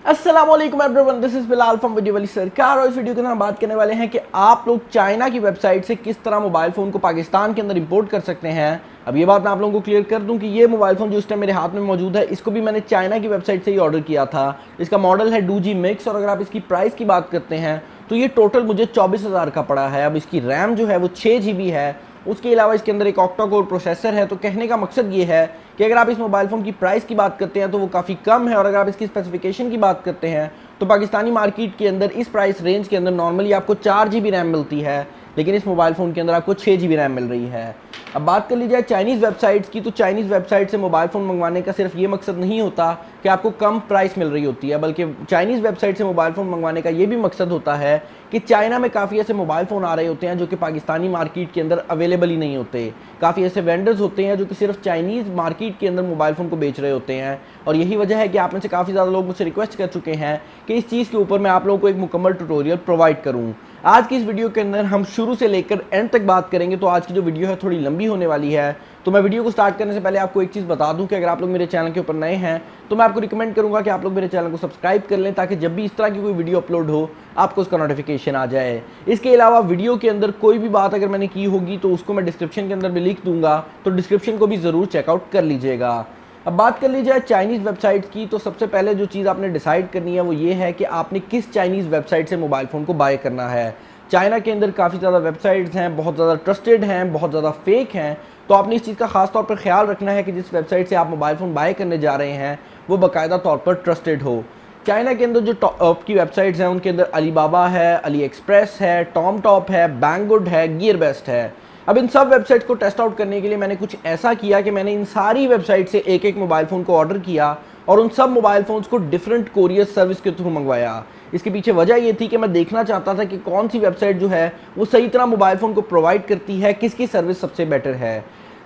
अस्सलाम वालेकुम everyone, this is Bilal from video वाली सरकार। और इस वीडियो के अंदर हम बात करने वाले हैं कि आप लोग चाइना की वेबसाइट से किस तरह मोबाइल फ़ोन को पाकिस्तान के अंदर इंपोर्ट कर सकते हैं। अब ये बात मैं आप लोगों को क्लियर कर दूं कि ये मोबाइल फ़ोन जो इस टाइम मेरे हाथ में मौजूद है, इसको भी मैंने चाइना की वेबसाइट से ही ऑर्डर किया था। इसका मॉडल है डूजी मिक्स, और अगर आप इसकी प्राइस की बात करते हैं तो ये टोटल मुझे 24,000 का पड़ा है। अब इसकी रैम जो है वो 6 GB है, उसके अलावा इसके अंदर एक ऑक्टा कोर प्रोसेसर है। तो कहने का मकसद ये है कि अगर आप इस मोबाइल फ़ोन की प्राइस की बात करते हैं तो वो काफ़ी कम है, और अगर आप इसकी स्पेसिफिकेशन की बात करते हैं तो पाकिस्तानी मार्केट के अंदर इस प्राइस रेंज के अंदर नॉर्मली आपको 4 GB रैम मिलती है, लेकिन इस मोबाइल फ़ोन के अंदर आपको 6 GB रैम मिल रही है। अब बात कर ली जाए चाइनीज़ वेबसाइट्स की, तो चाइनीज़ वेबसाइट से मोबाइल फ़ोन मंगवाने का सिर्फ ये मकसद नहीं होता कि आपको कम प्राइस मिल रही होती है, बल्कि चाइनीज़ वेबसाइट से मोबाइल फ़ोन मंगवाने का ये भी मकसद होता है कि चाइना में काफ़ी ऐसे मोबाइल फ़ोन आ रहे होते हैं जो कि पाकिस्तानी मार्केट के अंदर अवेलेबल ही नहीं होते। काफ़ी ऐसे वेंडर्स होते हैं जो कि सिर्फ चाइनीज़ मार्केट के अंदर मोबाइल फ़ोन को बेच रहे होते हैं, और यही वजह है कि आप में से काफ़ी ज़्यादा लोग मुझसे रिक्वेस्ट कर चुके हैं कि इस चीज़ के ऊपर मैं आप लोगों को एक मुकम्मल ट्यूटोरियल प्रोवाइड करूँ। आज की इस वीडियो के अंदर हम शुरू से लेकर एंड तक बात करेंगे, तो आज की जो वीडियो है थोड़ी लंबी होने वाली है। तो मैं वीडियो को स्टार्ट करने से पहले आपको एक चीज़ बता दूं कि अगर आप लोग मेरे चैनल के ऊपर नए हैं तो मैं आपको रिकमेंड करूंगा कि आप लोग मेरे चैनल को सब्सक्राइब कर लें, ताकि जब भी इस तरह की कोई वीडियो अपलोड हो आपको उसका नोटिफिकेशन आ जाए। इसके अलावा वीडियो के अंदर कोई भी बात अगर मैंने की होगी तो उसको मैं डिस्क्रिप्शन के अंदर भी लिख दूंगा, तो डिस्क्रिप्शन को भी ज़रूर चेकआउट कर लीजिएगा। अब बात कर ली जाए चाइनीज़ वेबसाइट की, तो सबसे पहले जो चीज़ आपने डिसाइड करनी है वो ये है कि आपने किस चाइनीज़ वेबसाइट से मोबाइल फ़ोन को बाय करना है। चाइना के अंदर काफ़ी ज़्यादा वेबसाइट्स हैं, बहुत ज़्यादा ट्रस्टेड हैं, बहुत ज़्यादा फेक हैं। तो आपने इस चीज़ का खास तौर पर ख्याल रखना है कि जिस वेबसाइट से आप मोबाइल फ़ोन बाय करने जा रहे हैं वो बाकायदा तौर पर ट्रस्टेड हो। चाइना के अंदर जो टॉप की वेबसाइट्स हैं उनके अंदर अलीबाबा है, अली एक्सप्रेस है, टॉम टॉप है, बैंगुड है, गियर बेस्ट है। अब इन सब वेबसाइट्स को टेस्ट आउट करने के लिए मैंने कुछ ऐसा किया कि मैंने इन सारी वेबसाइट से एक एक मोबाइल फ़ोन को ऑर्डर किया, और उन सब मोबाइल फ़ोन्स को डिफरेंट कोरियर सर्विस के थ्रू मंगवाया। इसके पीछे वजह ये थी कि मैं देखना चाहता था कि कौन सी वेबसाइट जो है वो सही तरह मोबाइल फ़ोन को प्रोवाइड करती है, किसकी सर्विस सबसे बेटर है।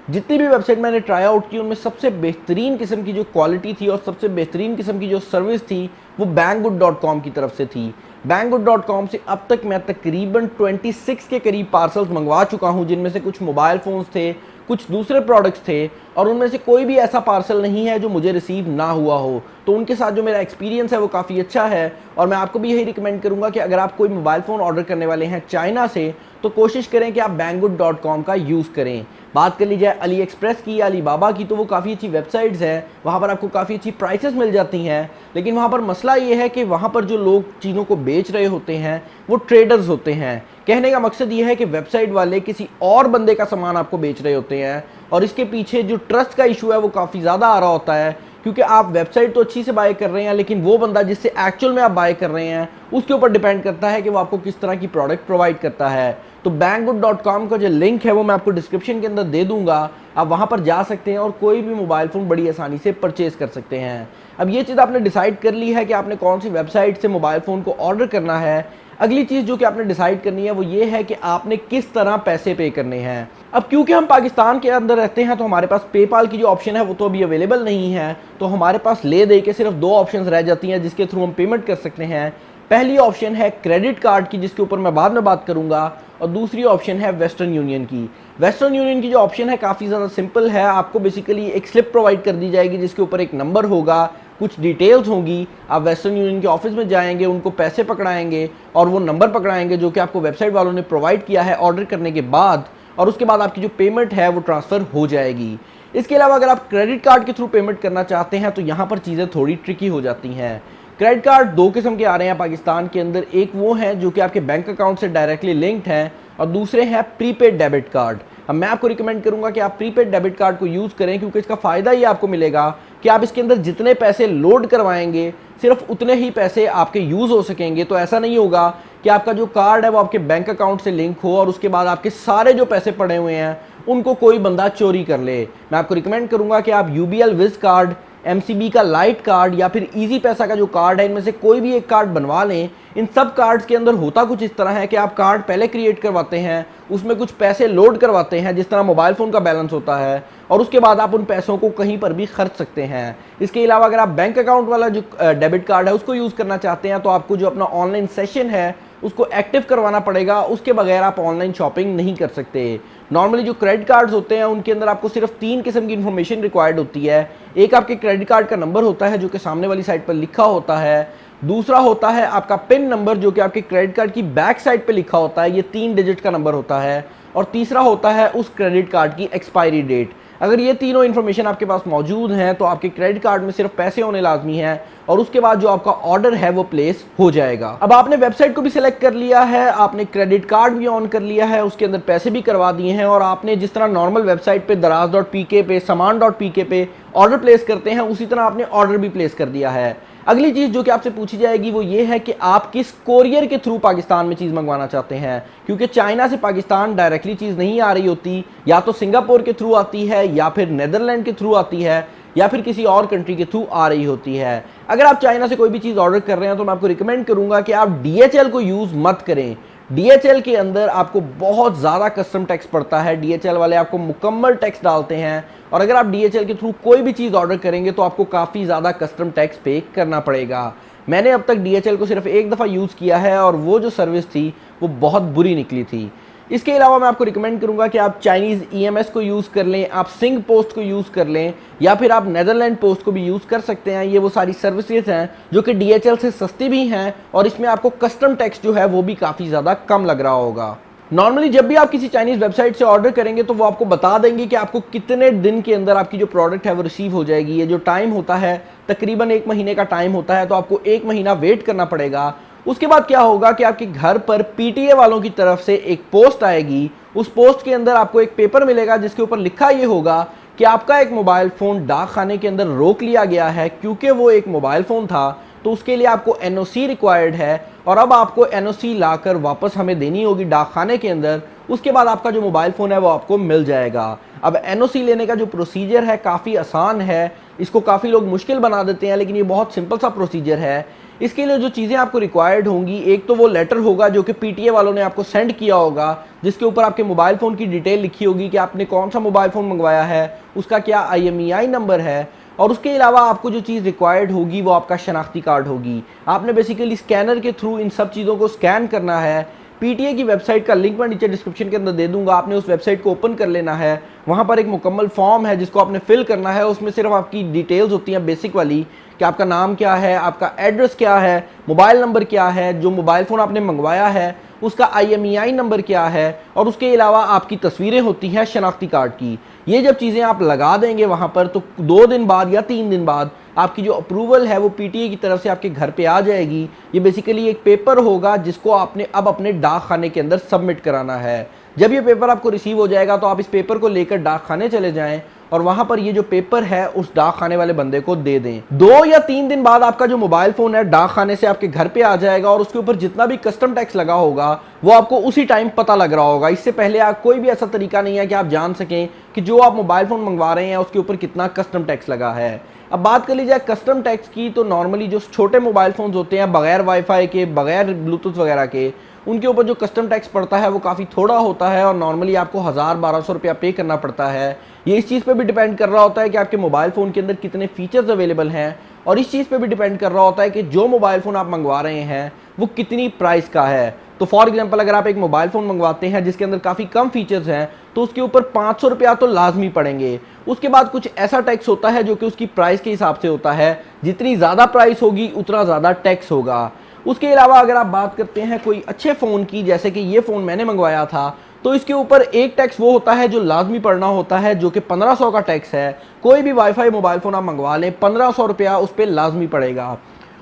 जितनी भी वेबसाइट मैंने ट्राई आउट की उनमें सबसे बेहतरीन किस्म की जो क्वालिटी थी और सबसे बेहतरीन किस्म की जो सर्विस थी वो banggood.com की तरफ से थी। banggood.com से अब तक मैं तकरीबन 26 के करीब पार्सल्स मंगवा चुका हूं, जिनमें से कुछ मोबाइल फ़ोन्स थे, कुछ दूसरे प्रोडक्ट्स थे, और उनमें से कोई भी ऐसा पार्सल नहीं है जो मुझे रिसीव ना हुआ हो। तो उनके साथ जो मेरा एक्सपीरियंस है वो काफ़ी अच्छा है, और मैं आपको भी यही रिकमेंड करूंगा कि अगर आप कोई मोबाइल फ़ोन ऑर्डर करने वाले हैं चाइना से तो कोशिश करें कि आप banggood.com का यूज़ करें। बात कर ली जाए अली एक्सप्रेस की या अलीबाबा की, तो वो काफ़ी अच्छी वेबसाइट्स हैं, वहाँ पर आपको काफ़ी अच्छी प्राइसेस मिल जाती हैं, लेकिन वहाँ पर मसला ये है कि वहाँ पर जो लोग चीज़ों को बेच रहे होते हैं वो ट्रेडर्स होते हैं। कहने का मकसद ये है कि वेबसाइट वाले किसी और बंदे का सामान आपको बेच रहे होते हैं, और इसके पीछे जो ट्रस्ट का इशू है वो काफ़ी ज़्यादा आ रहा होता है, क्योंकि आप वेबसाइट तो अच्छी से बाय कर रहे हैं, लेकिन वो बंदा जिससे एक्चुअल में आप बाय कर रहे हैं उसके ऊपर डिपेंड करता है कि वो आपको किस तरह की प्रोडक्ट प्रोवाइड करता है। तो banggood.com का जो लिंक है वो मैं आपको डिस्क्रिप्शन के अंदर दे दूंगा, आप वहां पर जा सकते हैं और कोई भी मोबाइल फ़ोन बड़ी आसानी से परचेज कर सकते हैं। अब ये चीज़ आपने डिसाइड कर ली है कि आपने कौन सी वेबसाइट से मोबाइल फ़ोन को ऑर्डर करना है। अगली चीज़ जो कि आपने डिसाइड करनी है वो ये है कि आपने किस तरह पैसे पे करने हैं। अब क्योंकि हम पाकिस्तान के अंदर रहते हैं तो हमारे पास पेपाल की जो ऑप्शन है वो तो अभी अवेलेबल नहीं है, तो हमारे पास ले दे के सिर्फ 2 ऑप्शंस रह जाती हैं जिसके थ्रू हम पेमेंट कर सकते हैं। पहली ऑप्शन है क्रेडिट कार्ड की, जिसके ऊपर मैं बाद में बात करूंगा, और दूसरी ऑप्शन है वेस्टर्न यूनियन की। वेस्टर्न यूनियन की जो ऑप्शन है काफ़ी ज़्यादा सिंपल है। आपको बेसिकली एक स्लिप प्रोवाइड कर दी जाएगी जिसके ऊपर एक नंबर होगा, कुछ डिटेल्स होंगी। आप वेस्टर्न यूनियन के ऑफिस में जाएंगे, उनको पैसे पकड़ाएंगे और वो नंबर पकड़ाएंगे जो कि आपको वेबसाइट वालों ने प्रोवाइड किया है ऑर्डर करने के बाद, और उसके बाद आपकी जो पेमेंट है वो ट्रांसफ़र हो जाएगी। इसके अलावा अगर आप क्रेडिट कार्ड के थ्रू पेमेंट करना चाहते हैं तो यहाँ पर चीज़ें थोड़ी ट्रिकी हो जाती हैं। क्रेडिट कार्ड 2 किस्म के आ रहे हैं पाकिस्तान के अंदर, एक वो हैं जो कि आपके बैंक अकाउंट से डायरेक्टली लिंक्ड हैं, और दूसरे हैं प्रीपेड डेबिट कार्ड। अब मैं आपको रिकमेंड करूंगा कि आप प्रीपेड डेबिट कार्ड को यूज़ करें, क्योंकि इसका फ़ायदा ये आपको मिलेगा कि आप इसके अंदर जितने पैसे लोड करवाएंगे सिर्फ उतने ही पैसे आपके यूज़ हो सकेंगे। तो ऐसा नहीं होगा कि आपका जो कार्ड है वो आपके बैंक अकाउंट से लिंक हो और उसके बाद आपके सारे जो पैसे पड़े हुए हैं उनको कोई बंदा चोरी कर ले। मैं आपको रिकमेंड करूंगा कि आप UBL विज़ कार्ड, MCB का लाइट कार्ड या फिर इजी पैसा का जो कार्ड है, इनमें से कोई भी एक कार्ड बनवा लें। इन सब कार्ड्स के अंदर होता कुछ इस तरह है कि आप कार्ड पहले क्रिएट करवाते हैं, उसमें कुछ पैसे लोड करवाते हैं जिस तरह मोबाइल फ़ोन का बैलेंस होता है, और उसके बाद आप उन पैसों को कहीं पर भी खर्च सकते हैं। इसके अलावा अगर आप बैंक अकाउंट वाला जो डेबिट कार्ड है उसको यूज़ करना चाहते हैं तो आपको जो अपना ऑनलाइन सेशन है उसको एक्टिव करवाना पड़ेगा, उसके बगैर आप ऑनलाइन शॉपिंग नहीं कर सकते। नॉर्मली जो क्रेडिट कार्ड्स होते हैं उनके अंदर आपको सिर्फ 3 किस्म की इन्फॉर्मेशन रिक्वायर्ड होती है। एक आपके क्रेडिट कार्ड का नंबर होता है जो कि सामने वाली साइड पर लिखा होता है, दूसरा होता है आपका पिन नंबर जो कि आपके क्रेडिट कार्ड की बैक साइड पे लिखा होता है, ये 3 डिजिट का नंबर होता है, और तीसरा होता है उस क्रेडिट कार्ड की एक्सपायरी डेट। अगर ये तीनों इन्फॉर्मेशन आपके पास मौजूद हैं तो आपके क्रेडिट कार्ड में सिर्फ पैसे होने लाजमी हैं और उसके बाद जो आपका ऑर्डर है वो प्लेस हो जाएगा। अब आपने वेबसाइट को भी सिलेक्ट कर लिया है, आपने क्रेडिट कार्ड भी ऑन कर लिया है, उसके अंदर पैसे भी करवा दिए हैं, और आपने जिस तरह नॉर्मल वेबसाइट पे दराज.pk पे, सामान.pk पे ऑर्डर प्लेस करते हैं उसी तरह आपने ऑर्डर भी प्लेस कर दिया है। अगली चीज जो कि आपसे पूछी जाएगी वो ये है कि आप किस कोरियर के थ्रू पाकिस्तान में चीज मंगवाना चाहते हैं, क्योंकि चाइना से पाकिस्तान डायरेक्टली चीज नहीं आ रही होती, या तो सिंगापुर के थ्रू आती है, या फिर नेदरलैंड के थ्रू आती है, या फिर किसी और कंट्री के थ्रू आ रही होती है। अगर आप चाइना से कोई भी चीज ऑर्डर कर रहे हैं तो मैं आपको रिकमेंड करूंगा कि आप DHL को यूज मत करें। DHL के अंदर आपको बहुत ज़्यादा कस्टम टैक्स पड़ता है, DHL वाले आपको मुकम्मल टैक्स डालते हैं, और अगर आप DHL के थ्रू कोई भी चीज़ ऑर्डर करेंगे तो आपको काफ़ी ज़्यादा कस्टम टैक्स पे करना पड़ेगा। मैंने अब तक DHL को सिर्फ एक दफ़ा यूज़ किया है और वो जो सर्विस थी वो बहुत बुरी निकली थी। इसके अलावा मैं आपको रिकमेंड करूंगा कि आप चाइनीज़ EMS को यूज़ कर लें, आप सिंग पोस्ट को यूज़ कर लें, या फिर आप नेदरलैंड पोस्ट को भी यूज़ कर सकते हैं। ये वो सारी सर्विसेज हैं जो कि DHL से सस्ती भी हैं और इसमें आपको कस्टम टैक्स जो है वो भी काफ़ी ज़्यादा कम लग रहा होगा। नॉर्मली जब भी आप किसी चाइनीज़ वेबसाइट से ऑर्डर करेंगे तो वो आपको बता देंगे कि आपको कितने दिन के अंदर आपकी जो प्रोडक्ट है वो रिसीव हो जाएगी। ये जो टाइम होता है तकरीबन 1 महीने का टाइम होता है, तो आपको 1 महीना वेट करना पड़ेगा। उसके बाद क्या होगा कि आपके घर पर PTA वालों की तरफ से एक पोस्ट आएगी, उस पोस्ट के अंदर आपको एक पेपर मिलेगा जिसके ऊपर लिखा ये होगा कि आपका एक मोबाइल फ़ोन डाक खाने के अंदर रोक लिया गया है, क्योंकि वो एक मोबाइल फ़ोन था तो उसके लिए आपको NOC रिक्वायर्ड है, और अब आपको NOC लाकर वापस हमें देनी होगी डाक खाने के अंदर। उसके बाद आपका जो मोबाइल फ़ोन है वो आपको मिल जाएगा। अब NOC लेने का जो प्रोसीजर है काफ़ी आसान है, इसको काफ़ी लोग मुश्किल बना देते हैं, लेकिन ये बहुत सिंपल सा प्रोसीजर है। इसके लिए जो चीज़ें आपको रिक्वायर्ड होंगी, एक तो वो लेटर होगा जो कि PTA वालों ने आपको सेंड किया होगा, जिसके ऊपर आपके मोबाइल फ़ोन की डिटेल लिखी होगी कि आपने कौन सा मोबाइल फ़ोन मंगवाया है, उसका क्या IMEI नंबर है, और उसके अलावा आपको जो चीज़ रिक्वायर्ड होगी वो आपका शनाख्ती कार्ड होगी। आपने बेसिकली स्कैनर के थ्रू इन सब चीज़ों को स्कैन करना है। PTA की वेबसाइट का लिंक मैं नीचे डिस्क्रिप्शन के अंदर दे दूंगा, आपने उस वेबसाइट को ओपन कर लेना है। वहाँ पर एक मुकम्मल फॉर्म है जिसको आपने फिल करना है, उसमें सिर्फ आपकी डिटेल्स होती हैं बेसिक वाली कि आपका नाम क्या है, आपका एड्रेस क्या है, मोबाइल नंबर क्या है, जो मोबाइल फ़ोन आपने मंगवाया है उसका IMEI नंबर क्या है, और उसके अलावा आपकी तस्वीरें होती हैं शनाख्ती कार्ड की। ये जब चीज़ें आप लगा देंगे वहाँ पर तो 2 दिन बाद या 3 दिन बाद आपकी जो अप्रूवल है वो PTA की तरफ से आपके घर पे आ जाएगी। ये बेसिकली एक पेपर होगा जिसको आपने अब अपने डाक खाने के अंदर सबमिट कराना है। जब ये पेपर आपको रिसीव हो जाएगा तो आप इस पेपर को लेकर डाक खाने चले जाएं और वहां पर ये जो पेपर है उस डाक खाने वाले बंदे को दे दें। 2 या 3 दिन बाद आपका जो मोबाइल फोन है डाक खाने से आपके घर पे आ जाएगा और उसके ऊपर जितना भी कस्टम टैक्स लगा होगा वो आपको उसी टाइम पता लग रहा होगा। इससे पहले आप कोई भी ऐसा तरीका नहीं है कि आप जान सकें कि जो आप मोबाइल फोन मंगवा रहे हैं उसके ऊपर कितना कस्टम टैक्स लगा है। अब बात कर ली जाए कस्टम टैक्स की, तो नॉर्मली जो छोटे मोबाइल फोन्स होते हैं बगैर वाईफाई के, बगैर ब्लूटूथ वगैरह के, उनके ऊपर जो कस्टम टैक्स पड़ता है वो काफ़ी थोड़ा होता है और नॉर्मली आपको 1000-1200 रुपया पे करना पड़ता है। ये इस चीज़ पे भी डिपेंड कर रहा होता है कि आपके मोबाइल फ़ोन के अंदर कितने फीचर्स अवेलेबल हैं, और इस चीज़ पे भी डिपेंड कर रहा होता है कि जो मोबाइल फ़ोन आप मंगवा रहे हैं वो कितनी प्राइस का है। तो फॉर एग्जांपल अगर आप एक मोबाइल फ़ोन मंगवाते हैं जिसके अंदर काफ़ी कम फीचर्स हैं तो उसके ऊपर 500 रुपया तो लाजमी पड़ेंगे। उसके बाद कुछ ऐसा टैक्स होता है जो कि उसकी प्राइस के हिसाब से होता है, जितनी ज़्यादा प्राइस होगी उतना ज़्यादा टैक्स होगा। उसके अलावा अगर आप बात करते हैं कोई अच्छे फ़ोन की, जैसे कि ये फ़ोन मैंने मंगवाया था, तो इसके ऊपर एक टैक्स वो होता है जो लाजमी पड़ना होता है जो कि 1500 का टैक्स है। कोई भी वाईफाई मोबाइल फ़ोन आप मंगवा लें 1500 रुपया उस पर लाजमी पड़ेगा।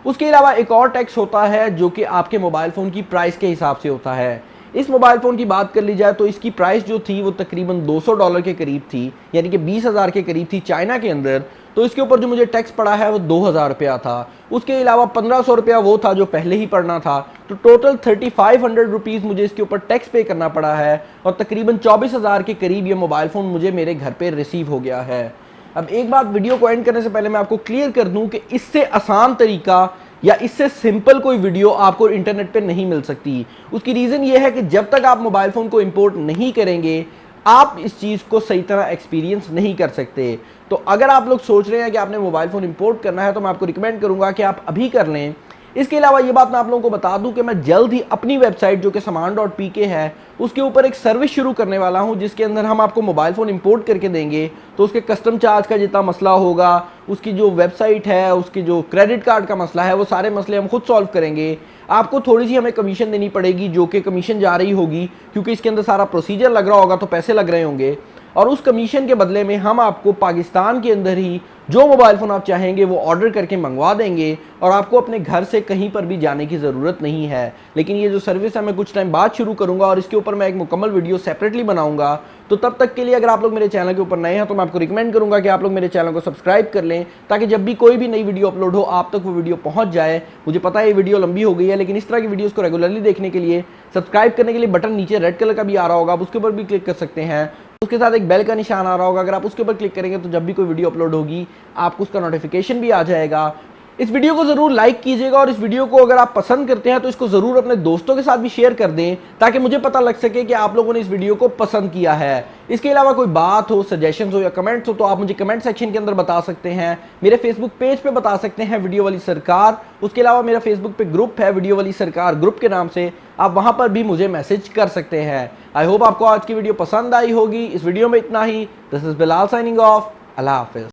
उसके अलावा एक और टैक्स होता है जो कि आपके मोबाइल फ़ोन की प्राइस के हिसाब से होता है। इस मोबाइल फ़ोन की बात कर ली जाए तो इसकी प्राइस जो थी वो तकरीबन $200 के करीब थी, यानी कि 20,000 के करीब थी चाइना के अंदर। तो इसके ऊपर जो मुझे टैक्स पड़ा है वो 2000 रुपया था। उसके अलावा 1500 रुपया वो था जो पहले ही पड़ना था। तो टोटल 3500 रुपीज़ मुझे इसके ऊपर टैक्स पे करना पड़ा है और तकरीबन 24,000 के करीब ये मोबाइल फ़ोन मुझे मेरे घर पे रिसीव हो गया है। अब एक बात वीडियो को एंड करने से पहले मैं आपको क्लियर कर दूं कि इससे आसान तरीका या इससे सिंपल कोई वीडियो आपको इंटरनेट पे नहीं मिल सकती। उसकी रीज़न ये है कि जब तक आप मोबाइल फ़ोन को इंपोर्ट नहीं करेंगे आप इस चीज़ को सही तरह एक्सपीरियंस नहीं कर सकते। तो अगर आप लोग सोच रहे हैं कि आपने मोबाइल फ़ोन इंपोर्ट करना है तो मैं आपको रिकमेंड करूंगा कि आप अभी कर लें। इसके अलावा ये बात मैं आप लोगों को बता दूं कि मैं जल्द ही अपनी वेबसाइट जो कि saman.pk है उसके ऊपर एक सर्विस शुरू करने वाला हूं, जिसके अंदर हम आपको मोबाइल फ़ोन इंपोर्ट करके देंगे। तो उसके कस्टम चार्ज का जितना मसला होगा, उसकी जो वेबसाइट है, उसकी जो क्रेडिट कार्ड का मसला है, वो सारे मसले हम खुद सॉल्व करेंगे। आपको थोड़ी सी हमें कमीशन देनी पड़ेगी, जो कि कमीशन जा रही होगी क्योंकि इसके अंदर सारा प्रोसीजर लग रहा होगा तो पैसे लग रहे होंगे। और उस कमीशन के बदले में हम आपको पाकिस्तान के अंदर ही जो मोबाइल फ़ोन आप चाहेंगे वो ऑर्डर करके मंगवा देंगे और आपको अपने घर से कहीं पर भी जाने की ज़रूरत नहीं है। लेकिन ये जो सर्विस है मैं कुछ टाइम बाद शुरू करूंगा और इसके ऊपर मैं एक मुकम्मल वीडियो सेपरेटली बनाऊंगा। तो तब तक के लिए अगर आप लोग मेरे चैनल के ऊपर नए हैं तो मैं आपको रिकमेंड करूंगा कि आप लोग मेरे चैनल को सब्सक्राइब कर लें, ताकि जब भी कोई भी नई वीडियो अपलोड हो आप तक वो वीडियो पहुंच जाए। मुझे पता है ये वीडियो लंबी हो गई है, लेकिन इस तरह की वीडियोज़ को रेगुलरली देखने के लिए सब्सक्राइब करने के लिए बटन नीचे रेड कलर का भी आ रहा होगा, आप उसके ऊपर भी क्लिक कर सकते हैं। उसके साथ एक बेल का निशान आ रहा होगा, अगर आप उसके ऊपर क्लिक करेंगे तो जब भी कोई वीडियो अपलोड होगी आपको उसका नोटिफिकेशन भी आ जाएगा। इस वीडियो को ज़रूर लाइक कीजिएगा और इस वीडियो को अगर आप पसंद करते हैं तो इसको ज़रूर अपने दोस्तों के साथ भी शेयर कर दें, ताकि मुझे पता लग सके कि आप लोगों ने इस वीडियो को पसंद किया है। इसके अलावा कोई बात हो, सजेशंस हो या कमेंट्स हो तो आप मुझे कमेंट सेक्शन के अंदर बता सकते हैं, मेरे फेसबुक पेज पे बता सकते हैं वीडियो वाली सरकार। उसके अलावा मेरा फेसबुक पे ग्रुप है वीडियो वाली सरकार ग्रुप के नाम से, आप वहां पर भी मुझे मैसेज कर सकते हैं। आई होप आपको आज की वीडियो पसंद आई होगी। इस वीडियो में इतना ही। This is Bilal signing off. अल्लाह हाफिज़।